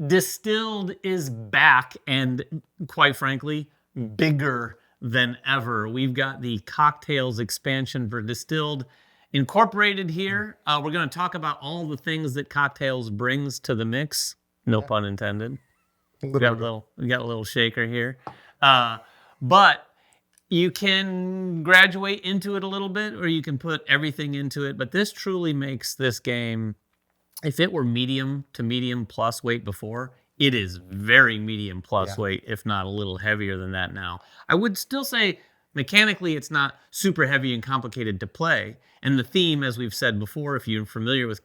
Distilled is back, and quite frankly, bigger than ever. We've got the cocktails expansion for Distilled incorporated here. We're going to talk about all the things that cocktails brings to the mix. No pun intended. We got a little shaker here. But you can graduate into it a little bit, or you can put everything into it. But this truly makes this game, if it were medium to medium plus weight before, it is very medium plus weight, if not a little heavier than that now. I would still say mechanically it's not super heavy and complicated to play. And the theme, as we've said before, if you're familiar with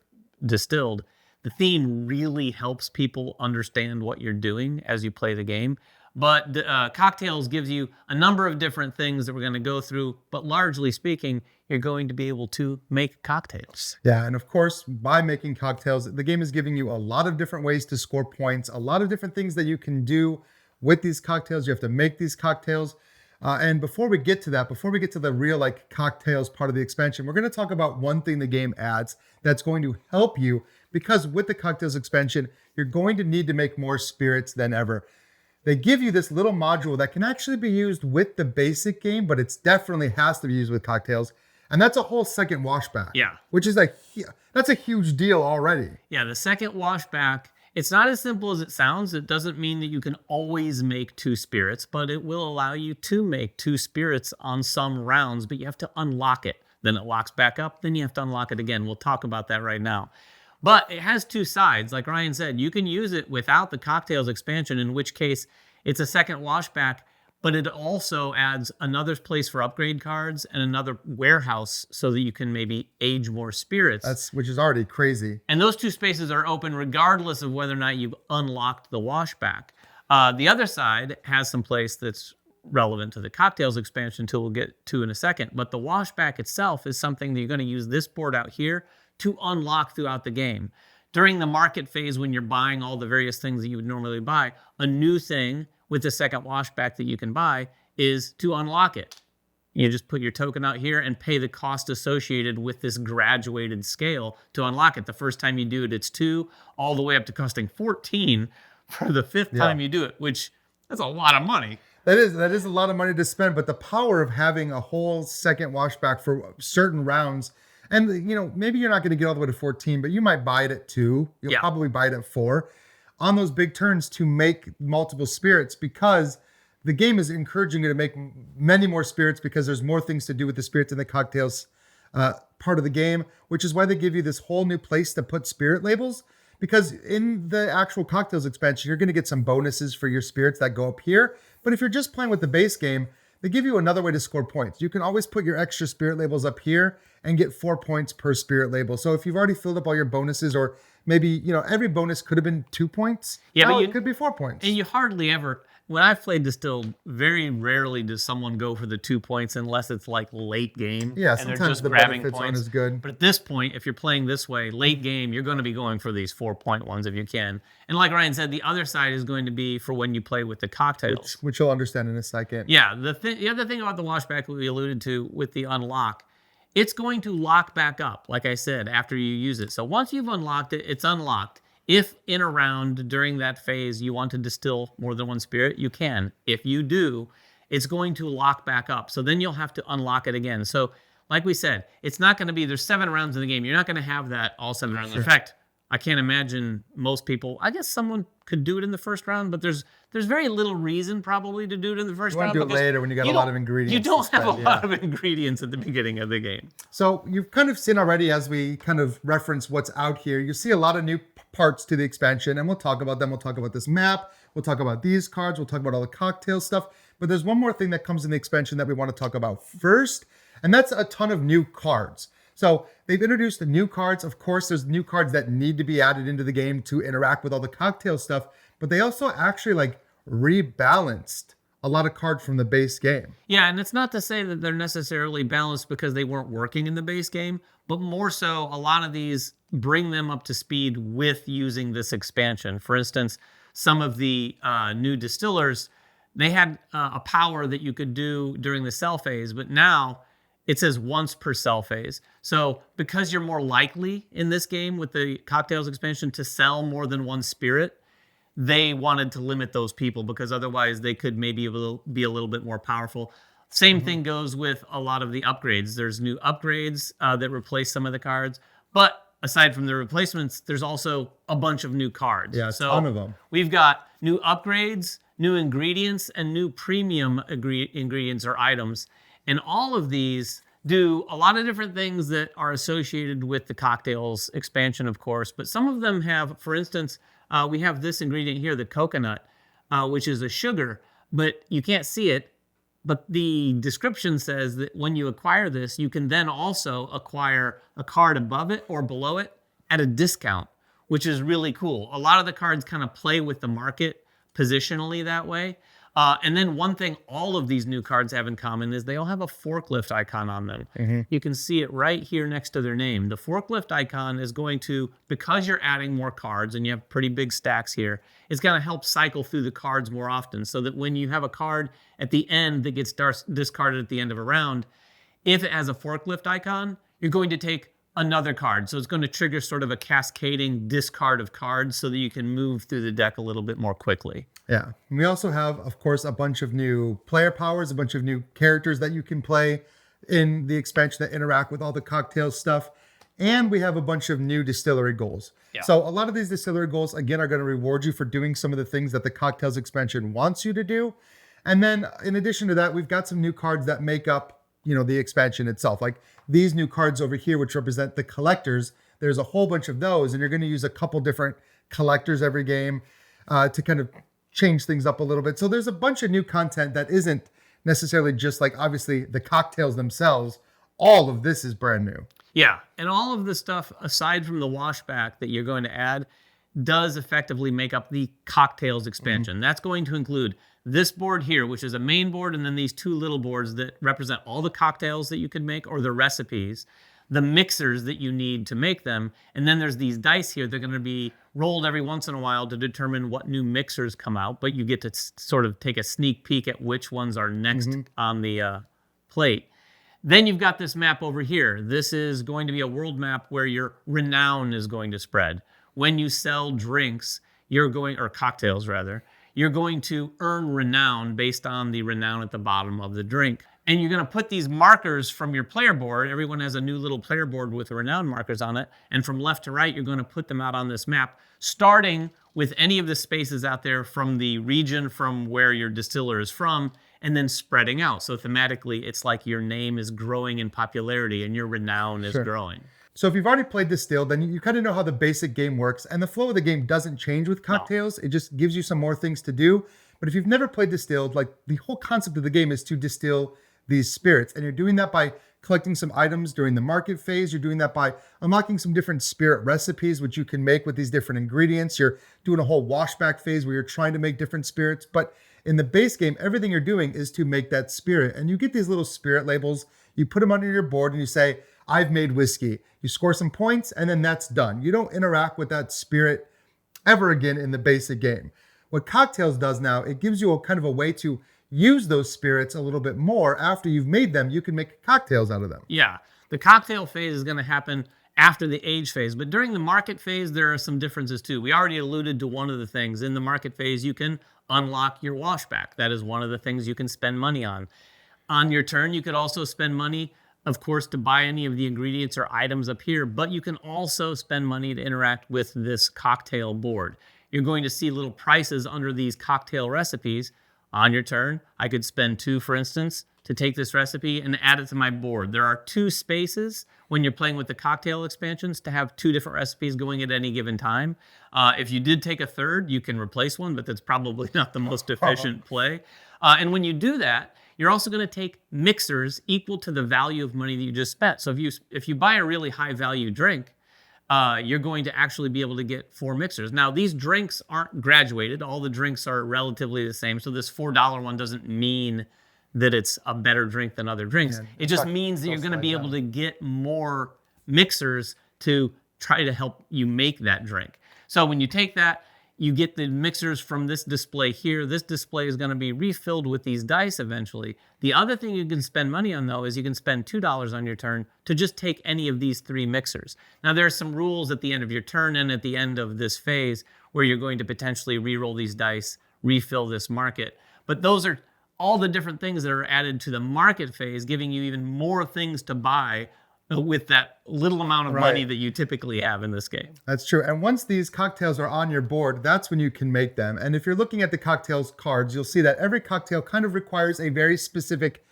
Distilled, the theme really helps people understand what you're doing as you play the game. But Cocktails gives you a number of different things that we're going to go through. But largely speaking, you're going to be able to make cocktails. Yeah, and of course, by making cocktails, the game is giving you a lot of different ways to score points, a lot of different things that you can do with these cocktails. You have to make these cocktails. And before we get to that, before we get to the real cocktails part of the expansion, we're going to talk about one thing the game adds that's going to help you, because with the cocktails expansion, you're going to need to make more spirits than ever. They give you this little module that can actually be used with the basic game, but it definitely has to be used with cocktails. And that's a whole second washback. Yeah. Which is that's a huge deal already. Yeah, the second washback, it's not as simple as it sounds. It doesn't mean that you can always make 2 spirits, but it will allow you to make 2 spirits on some rounds, but you have to unlock it. Then it locks back up, then you have to unlock it again. We'll talk about that right now. But it has 2 sides. Like Ryan said, you can use it without the cocktails expansion, in which case it's a second washback, but it also adds another place for upgrade cards and another warehouse so that you can maybe age more spirits. Which is already crazy. And those 2 spaces are open regardless of whether or not you've unlocked the washback. The other side has some place that's relevant to the cocktails expansion, until we'll get to in a second. But the washback itself is something that you're going to use this board out here to unlock throughout the game. During the market phase, when you're buying all the various things that you would normally buy, a new thing with the second washback that you can buy is to unlock it. You just put your token out here and pay the cost associated with this graduated scale to unlock it. The first time you do it, it's 2, all the way up to costing 14 for the 5th time you do it, which that's a lot of money. That is a lot of money to spend, but the power of having a whole second washback for certain rounds, and maybe you're not going to get all the way to 14, but you might buy it at 2. You'll probably buy it at 4 on those big turns to make multiple spirits, because the game is encouraging you to make many more spirits, because there's more things to do with the spirits in the cocktails part of the game, which is why they give you this whole new place to put spirit labels. Because in the actual cocktails expansion, you're going to get some bonuses for your spirits that go up here. But if you're just playing with the base game, they give you another way to score points. You can always put your extra spirit labels up here and get 4 points per spirit label. So if you've already filled up all your bonuses, or maybe, every bonus could have been 2 points. Yeah, but it could be 4 points. And you hardly ever, when I've played Distilled, very rarely does someone go for the 2 points unless it's late game. Yeah, and they're sometimes just the grabbing benefits aren't points. as good. But at this point, if you're playing this way, late game, you're going to be going for these 4-point ones if you can. And like Ryan said, the other side is going to be for when you play with the cocktails. Which you'll understand in a second. Yeah, the other thing about the washback that we alluded to with the unlock, it's going to lock back up, like I said, after you use it. So once you've unlocked it, it's unlocked. If in a round during that phase you want to distill more than 1 spirit, you can. If you do, it's going to lock back up. So then you'll have to unlock it again. So like we said, it's not going to be, there's 7 rounds in the game. You're not going to have that all 7 rounds. In fact, I can't imagine most people, I guess someone could do it in the first round, but there's very little reason probably to do it in the first round. You want to do it later when you got a lot of ingredients. You don't have a lot of ingredients at the beginning of the game. So you've kind of seen already, as we kind of reference what's out here, you see a lot of new parts to the expansion, and we'll talk about them. We'll talk about this map. We'll talk about these cards. We'll talk about all the cocktail stuff. But there's one more thing that comes in the expansion that we want to talk about first, and that's a ton of new cards. So they've introduced the new cards. Of course, there's new cards that need to be added into the game to interact with all the cocktail stuff, but they also actually rebalanced a lot of cards from the base game. Yeah, and it's not to say that they're necessarily balanced because they weren't working in the base game, but more so a lot of these bring them up to speed with using this expansion. For instance, some of the new distillers, they had a power that you could do during the sell phase, but now it says once per sell phase. So because you're more likely in this game with the cocktails expansion to sell more than 1 spirit, they wanted to limit those people because otherwise they could maybe be a little bit more powerful. Same thing goes with a lot of the upgrades. There's new upgrades that replace some of the cards, but aside from the replacements, there's also a bunch of new cards. Yeah, a ton of them. We've got new upgrades, new ingredients, and new premium ingredients or items. And all of these do a lot of different things that are associated with the cocktails expansion, of course. But some of them have, for instance, we have this ingredient here, the coconut, which is a sugar, but you can't see it. But the description says that when you acquire this, you can then also acquire a card above it or below it at a discount, which is really cool. A lot of the cards kind of play with the market positionally that way. And then one thing all of these new cards have in common is they all have a forklift icon on them. You can see it right here next to their name. The forklift icon is going to, because you're adding more cards and you have pretty big stacks here, it's going to help cycle through the cards more often so that when you have a card at the end that gets discarded at the end of a round, if it has a forklift icon, you're going to take another card. So it's going to trigger sort of a cascading discard of cards so that you can move through the deck a little bit more quickly. Yeah. And we also have, of course, a bunch of new player powers, a bunch of new characters that you can play in the expansion that interact with all the cocktail stuff. And we have a bunch of new distillery goals. Yeah. So a lot of these distillery goals, again, are going to reward you for doing some of the things that the cocktails expansion wants you to do. And then in addition to that, we've got some new cards that make up, the expansion itself. Like these new cards over here, which represent the collectors. There's a whole bunch of those, and you're going to use a couple different collectors every game to kind of change things up a little bit. So there's a bunch of new content that isn't necessarily just like, obviously, the cocktails themselves. All of this is brand new. Yeah, and all of the stuff, aside from the washback that you're going to add, does effectively make up the cocktails expansion. That's going to include this board here, which is a main board, and then these two little boards that represent all the cocktails that you could make or the recipes, the mixers that you need to make them, and then there's these dice here. They're going to be rolled every once in a while to determine what new mixers come out, but you get to sort of take a sneak peek at which ones are next on the plate. Then you've got this map over here. This is going to be a world map where your renown is going to spread. When you sell drinks, or cocktails rather, you're going to earn renown based on the renown at the bottom of the drink. And you're going to put these markers from your player board. Everyone has a new little player board with the renown markers on it. And from left to right, you're going to put them out on this map, starting with any of the spaces out there from the region from where your distiller is from, and then spreading out. So thematically, it's like your name is growing in popularity and your renown is growing. So if you've already played Distilled, then you kind of know how the basic game works. And the flow of the game doesn't change with cocktails. No. It just gives you some more things to do. But if you've never played Distilled, like the whole concept of the game is to distill these spirits. And you're doing that by collecting some items during the market phase. You're doing that by unlocking some different spirit recipes, which you can make with these different ingredients. You're doing a whole washback phase where you're trying to make different spirits. But in the base game, everything you're doing is to make that spirit. And you get these little spirit labels. You put them under your board and you say, I've made whiskey. You score some points and then that's done. You don't interact with that spirit ever again in the basic game. What Cocktails does now, it gives you a kind of a way to use those spirits a little bit more. After you've made them, you can make cocktails out of them. Yeah, the cocktail phase is going to happen after the age phase, but during the market phase, there are some differences too. We already alluded to one of the things. In the market phase, you can unlock your washback. That is one of the things you can spend money on. On your turn, you could also spend money, of course, to buy any of the ingredients or items up here, but you can also spend money to interact with this cocktail board. You're going to see little prices under these cocktail recipes. On your turn, I could spend 2, for instance, to take this recipe and add it to my board. There are 2 spaces when you're playing with the cocktail expansions to have 2 different recipes going at any given time. If you did take a third, you can replace one, but that's probably not the most efficient play. And when you do that, you're also going to take mixers equal to the value of money that you just spent. So if you buy a really high value drink, you're going to actually be able to get 4 mixers. Now, these drinks aren't graduated. All the drinks are relatively the same. So this $4 one doesn't mean that it's a better drink than other drinks. It just means that you're going to be able to get more mixers to try to help you make that drink. So when you take that, you get the mixers from this display here. This display is going to be refilled with these dice eventually. The other thing you can spend money on, though, is you can spend $2 on your turn to just take any of these 3 mixers. Now, there are some rules at the end of your turn and at the end of this phase where you're going to potentially re-roll these dice, refill this market. But those are all the different things that are added to the market phase, giving you even more things to buy with that little amount of money that you typically have in this game. That's true. And once these cocktails are on your board, that's when you can make them. And if you're looking at the cocktails cards, you'll see that every cocktail kind of requires a very specific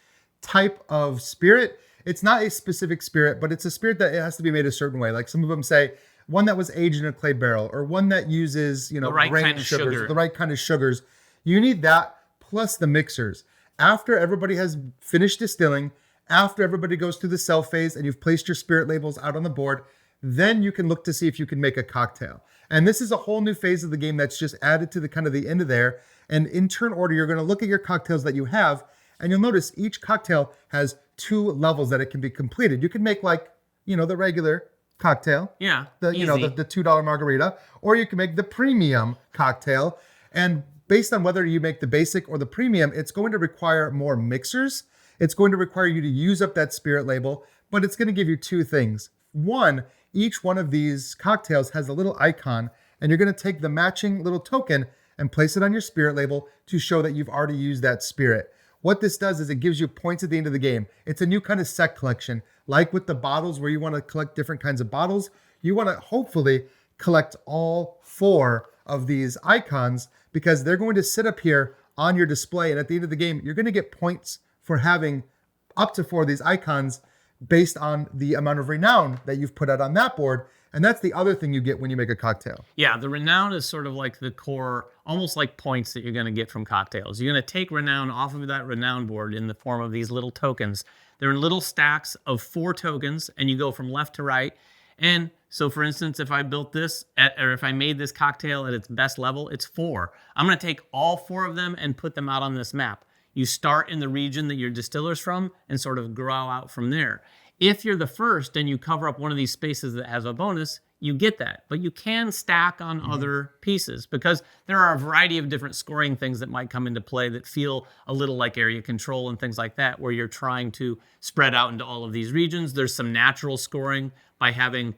type of spirit. It's not a specific spirit, but it's a spirit that it has to be made a certain way. Like some of them say, one that was aged in a clay barrel, or one that uses, the right kind of sugars, the right kind of sugars. You need that plus the mixers. After everybody has finished distilling, after everybody goes through the sell phase and you've placed your spirit labels out on the board, then you can look to see if you can make a cocktail. And this is a whole new phase of the game that's just added to the kind of the end of there. And in turn order, you're going to look at your cocktails that you have, and you'll notice each cocktail has 2 levels that it can be completed. You can make like, the regular cocktail. Yeah. The $2 margarita, or you can make the premium cocktail. And based on whether you make the basic or the premium, it's going to require more mixers. It's going to require you to use up that spirit label, but it's going to give you 2 things. One, each one of these cocktails has a little icon, and you're going to take the matching little token and place it on your spirit label to show that you've already used that spirit. What this does is it gives you points at the end of the game. It's a new kind of set collection. Like with the bottles where you want to collect different kinds of bottles, you want to hopefully collect all 4 of these icons, because they're going to sit up here on your display. And at the end of the game, you're going to get points for having up to 4 of these icons based on the amount of renown that you've put out on that board. And that's the other thing you get when you make a cocktail. Yeah, the renown is sort of like the core, almost like points that you're going to get from cocktails. You're going to take renown off of that renown board in the form of these little tokens. They're in little stacks of 4 tokens, and you go from left to right. And so, for instance, if I built this, or if I made this cocktail at its best level, it's 4. I'm going to take all 4 of them and put them out on this map. You start in the region that your distiller's from and sort of grow out from there. If you're the first and you cover up one of these spaces that has a bonus, you get that. But you can stack on other pieces, because there are a variety of different scoring things that might come into play that feel a little like area control and things like that, where you're trying to spread out into all of these regions. There's some natural scoring by having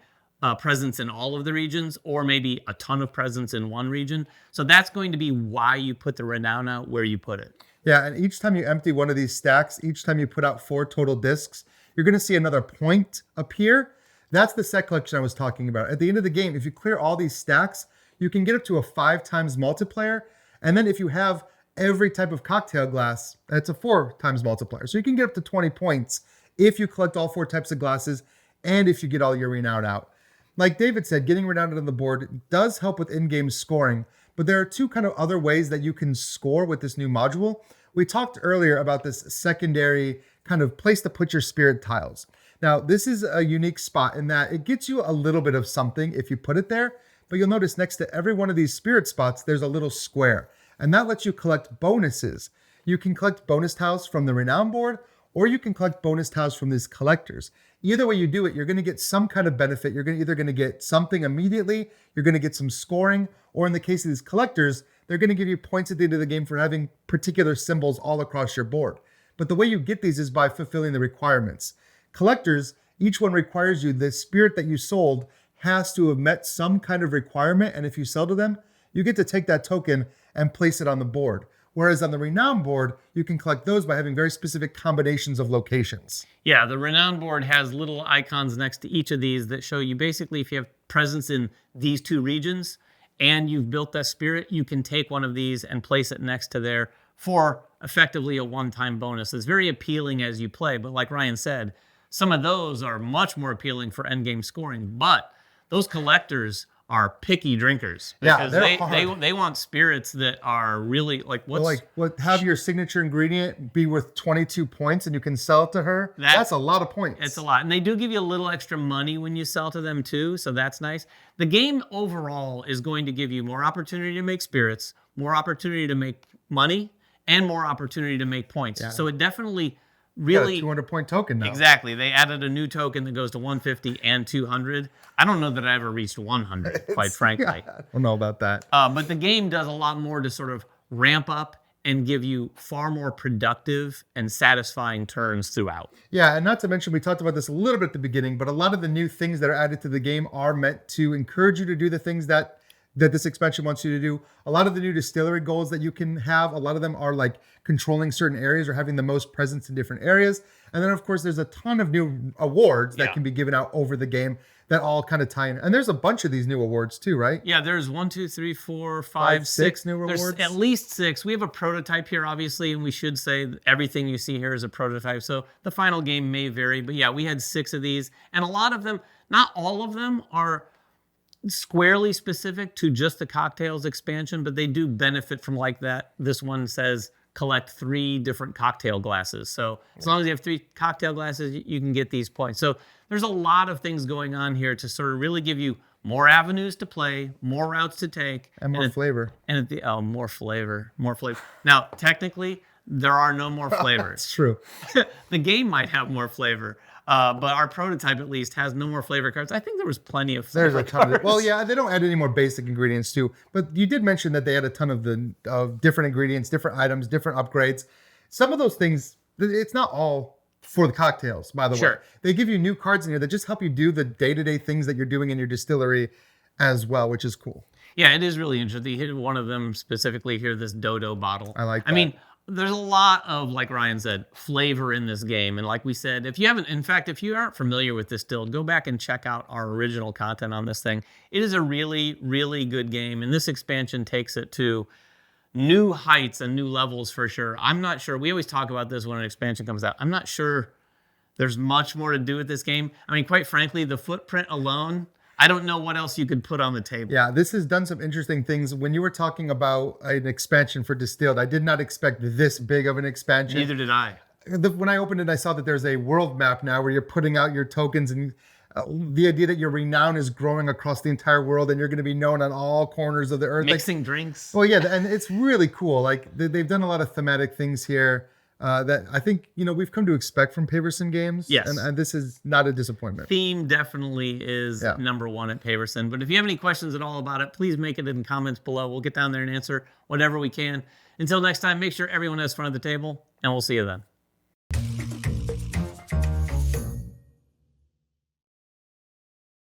presence in all of the regions, or maybe a ton of presence in one region. So that's going to be why you put the renown out where you put it. Yeah, and each time you empty one of these stacks, each time you put out 4 total discs, you're going to see another point appear. That's the set collection I was talking about. At the end of the game, if you clear all these stacks, you can get up to a 5 times multiplier. And then if you have every type of cocktail glass, that's a 4 times multiplier. So you can get up to 20 points if you collect all 4 types of glasses and if you get all your renown out. Like David said, getting renown on the board does help with in-game scoring, but there are 2 kind of other ways that you can score with this new module. We talked earlier about this secondary kind of place to put your spirit tiles. Now, this is a unique spot in that it gets you a little bit of something if you put it there, but you'll notice next to every one of these spirit spots, there's a little square, and that lets you collect bonuses. You can collect bonus tiles from the renown board, or you can collect bonus tiles from these collectors. Either way you do it, you're going to get some kind of benefit. You're either going to get something immediately, you're going to get some scoring, or in the case of these collectors, they're going to give you points at the end of the game for having particular symbols all across your board. But the way you get these is by fulfilling the requirements. Collectors, each one requires you, the spirit that you sold has to have met some kind of requirement, and if you sell to them, you get to take that token and place it on the board. Whereas on the renown board, you can collect those by having very specific combinations of locations. Yeah, the renown board has little icons next to each of these that show you basically if you have presence in these 2 regions and you've built that spirit, you can take one of these and place it next to there for effectively a one-time bonus. It's very appealing as you play, but like Ryan said, some of those are much more appealing for endgame scoring, but those collectors are picky drinkers, because they want spirits that are really like have your signature ingredient be worth 22 points and you can sell it to her. That's a lot of points. It's a lot. And they do give you a little extra money when you sell to them too, so that's nice. The game overall is going to give you more opportunity to make spirits, more opportunity to make money, and more opportunity to make points. Yeah. So it definitely really... You got a 200-point token now. Exactly. They added a new token that goes to 150 and 200. I don't know that I ever reached 100, quite frankly. I don't know about that. But the game does a lot more to sort of ramp up and give you far more productive and satisfying turns throughout. Yeah, and not to mention, we talked about this a little bit at the beginning, but a lot of the new things that are added to the game are meant to encourage you to do the things that that this expansion wants you to do. A lot of the new distillery goals that you can have, a lot of them are like controlling certain areas or having the most presence in different areas. And then of course there's a ton of new awards that can be given out over the game that all kind of tie in. And there's a bunch of these new awards too, right? Yeah, there's 1, 2, 3, 4, 5, 6 new there's awards. At least 6. We have a prototype here, obviously, and we should say that everything you see here is a prototype. So the final game may vary, but yeah, we had 6 of these, and a lot of them, not all of them, are squarely specific to just the cocktails expansion, but they do benefit from like that. This one says collect 3 different cocktail glasses. So as long as you have 3 cocktail glasses, you can get these points. So there's a lot of things going on here to sort of really give you more avenues to play, more routes to take, and more flavor. And more flavor. Now, technically, there are no more flavors. It's true. The game might have more flavor. But our prototype at least has no more flavor cards. I think there was plenty of flavor There's a ton cards. well, yeah, they don't add any more basic ingredients too. But you did mention that they had a ton of different ingredients, different items, different upgrades. Some of those things, it's not all for the cocktails, by the way. They give you new cards in here that just help you do the day-to-day things that you're doing in your distillery as well, which is cool. Yeah, it is really interesting. You hit one of them specifically here, this Dodo bottle. I like that. I mean, there's a lot of, like Ryan said, flavor in this game. And like we said, if you aren't familiar with Distilled, go back and check out our original content on this thing. It is a really, really good game. And this expansion takes it to new heights and new levels for sure. I'm not sure. We always talk about this when an expansion comes out. I'm not sure there's much more to do with this game. I mean, quite frankly, the footprint alone, I don't know what else you could put on the table. Yeah, this has done some interesting things. When you were talking about an expansion for Distilled, I did not expect this big of an expansion. Neither did I. When I opened it, I saw that there's a world map now where you're putting out your tokens, and the idea that your renown is growing across the entire world and you're going to be known on all corners of the earth. Mixing drinks. Well, yeah, and it's really cool. Like they've done a lot of thematic things here. That I think, we've come to expect from Paverson games. Yes. And this is not a disappointment. Theme definitely is number 1 at Paverson. But if you have any questions at all about it, please make it in the comments below. We'll get down there and answer whatever we can. Until next time, make sure everyone has fun at the table, and we'll see you then.